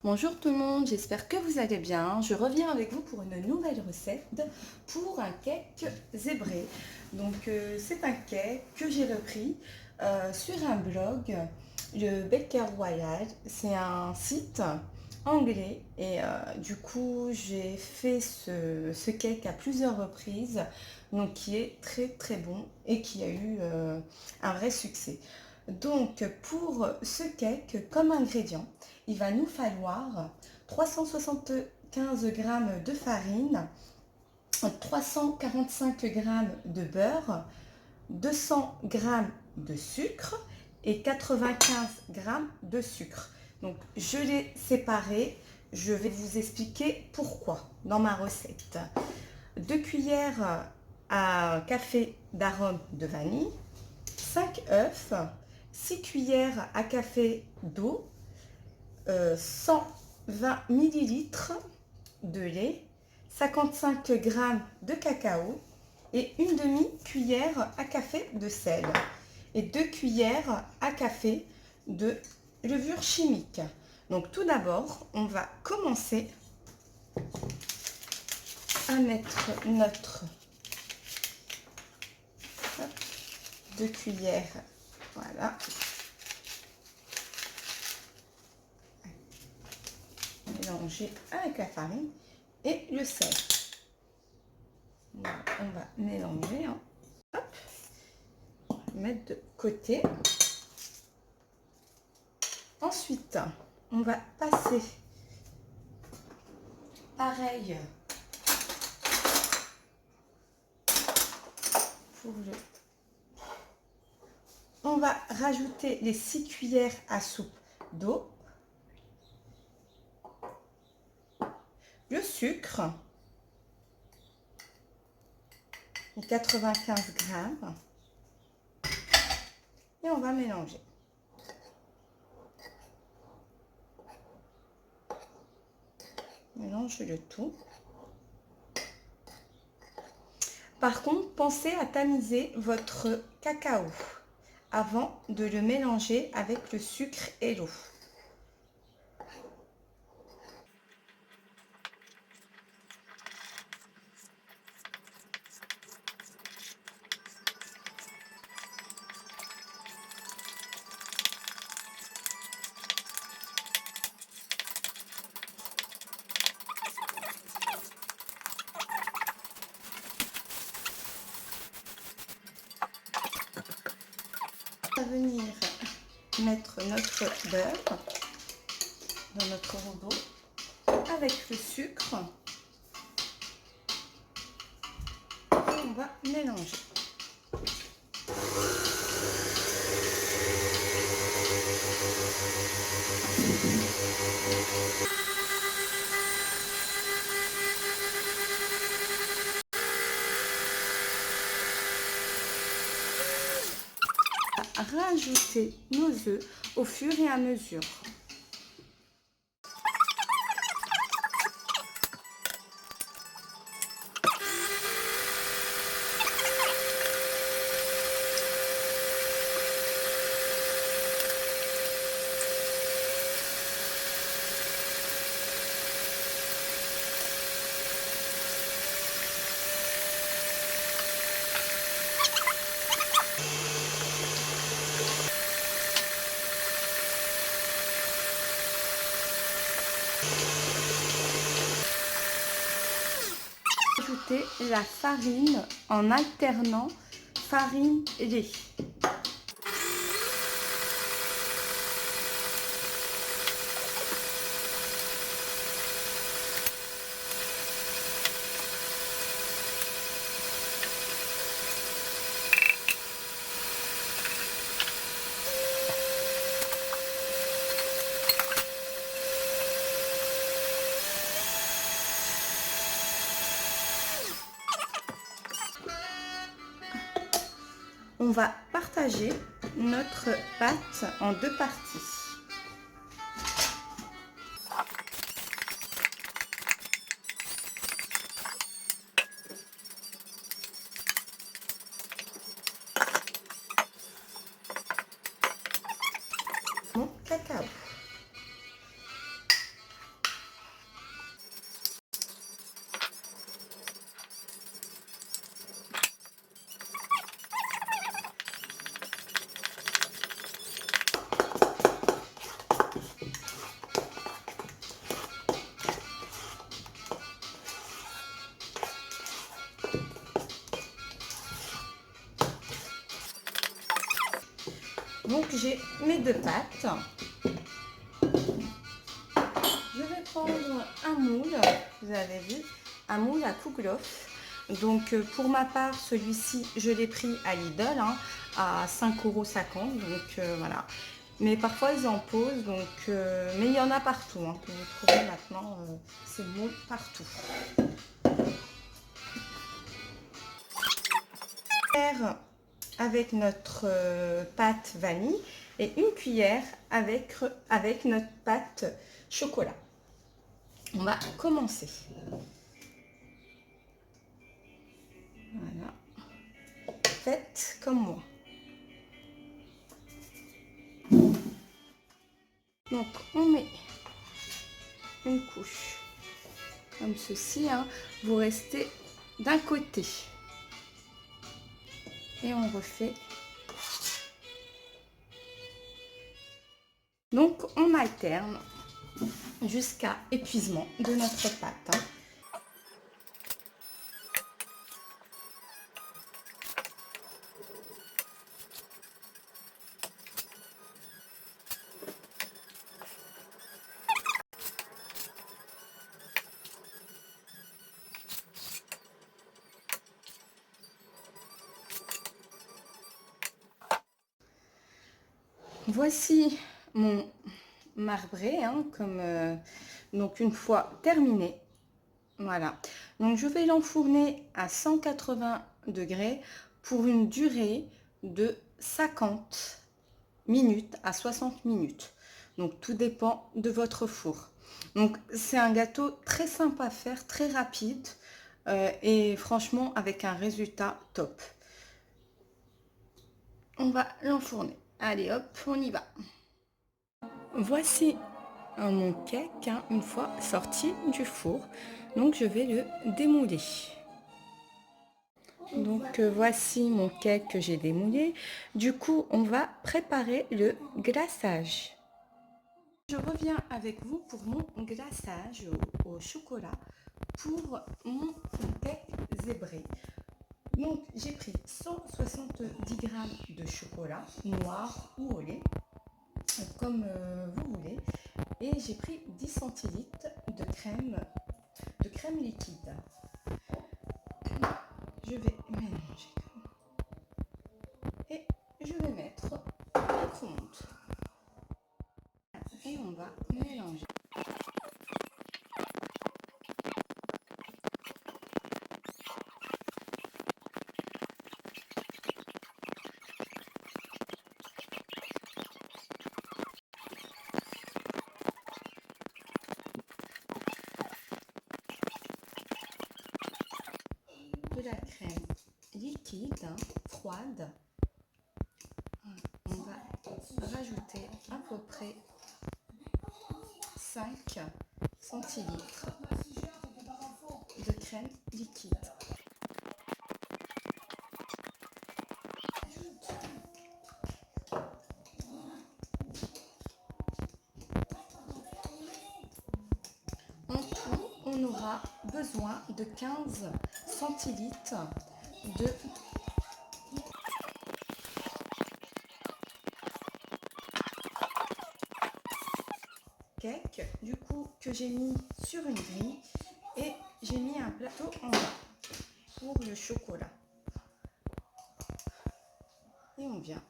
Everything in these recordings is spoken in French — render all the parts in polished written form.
Bonjour tout le monde, j'espère que vous allez bien. Je reviens avec vous pour une nouvelle recette pour un cake zébré. Donc c'est un cake que j'ai repris sur un blog, le Baker Royal. C'est un site anglais et du coup j'ai fait ce cake à plusieurs reprises, donc qui est très très bon et qui a eu un vrai succès. Donc pour ce cake, comme ingrédient, il va nous falloir 375 g de farine, 345 g de beurre, 200 g de sucre et 95 g de sucre. Donc je l'ai séparé, je vais vous expliquer pourquoi dans ma recette. 2 cuillères à café d'arôme de vanille, 5 œufs, 6 cuillères à café d'eau, 120 ml de lait, 55 g de cacao et une demi-cuillère à café de sel et 2 cuillères à café de levure chimique. Donc tout d'abord, on va commencer à mettre notre 2 cuillères, voilà, mélanger avec la farine et le sel. Voilà, on va mélanger, hein. Hop, on va mettre de côté. Ensuite, on va passer pareil pour le... On va rajouter les 6 cuillères à soupe d'eau, le sucre, les 95 g, et on va mélanger. Mélange le tout. Par contre, pensez à tamiser votre cacao avant de le mélanger avec le sucre et l'eau. On va venir mettre notre beurre dans notre robot avec le sucre et on va mélanger. Rajouter nos œufs au fur et à mesure. Ajouter la farine en alternant farine et lait. On va partager notre pâte en deux parties. Mon cacao. Donc j'ai mes deux pâtes. Je vais prendre un moule, vous avez vu, un moule à Kouglof. Donc pour ma part, celui-ci, je l'ai pris à Lidl hein, à 5,50 €. Donc voilà. Mais parfois ils en posent, donc, mais il y en a partout. Hein, que vous trouvez maintenant ces moules partout. Avec notre pâte vanille et une cuillère avec notre pâte chocolat. On va commencer. Voilà. Faites comme moi. Donc on met une couche comme ceci. Hein. Vous restez d'un côté. Et on refait. Donc on alterne jusqu'à épuisement de notre pâte. Hein. Voici mon marbré, hein, donc une fois terminé. Voilà, donc je vais l'enfourner à 180 degrés pour une durée de 50 minutes à 60 minutes. Donc tout dépend de votre four. Donc c'est un gâteau très simple à faire, très rapide et franchement avec un résultat top. On va l'enfourner. Allez hop, on y va. Voici mon cake hein, une fois sorti du four. Donc je vais le démouler. Donc voici mon cake que j'ai démoulé. Du coup, on va préparer le glaçage. Je reviens avec vous pour mon glaçage au chocolat pour mon cake zébré. Donc j'ai pris 170 g de chocolat noir ou au lait, comme vous voulez, et j'ai pris 10 centilitres de crème liquide. Je vais mélanger et je vais mettre au micro-ondes et on va mélanger. De la crème liquide, hein, froide. On va rajouter à peu près 5 centilitres de crème liquide. En tout, on aura besoin de 15 centilitres de cake, du coup que j'ai mis sur une grille et j'ai mis un plateau en bas pour le chocolat. Et on vient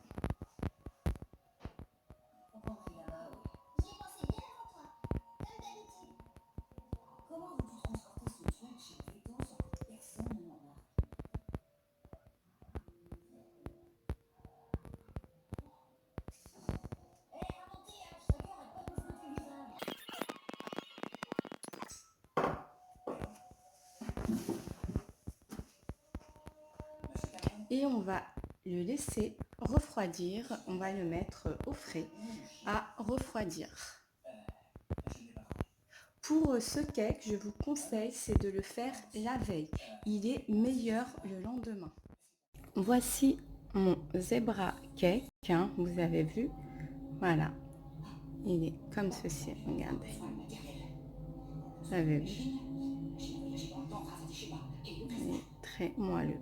et on va le laisser refroidir. On va le mettre au frais à refroidir. Pour ce cake, je vous conseille, c'est de le faire la veille. Il est meilleur le lendemain. Voici mon zebra cake, hein, vous avez vu. Voilà, il est comme ceci, regardez. Vous avez vu. Il est très moelleux.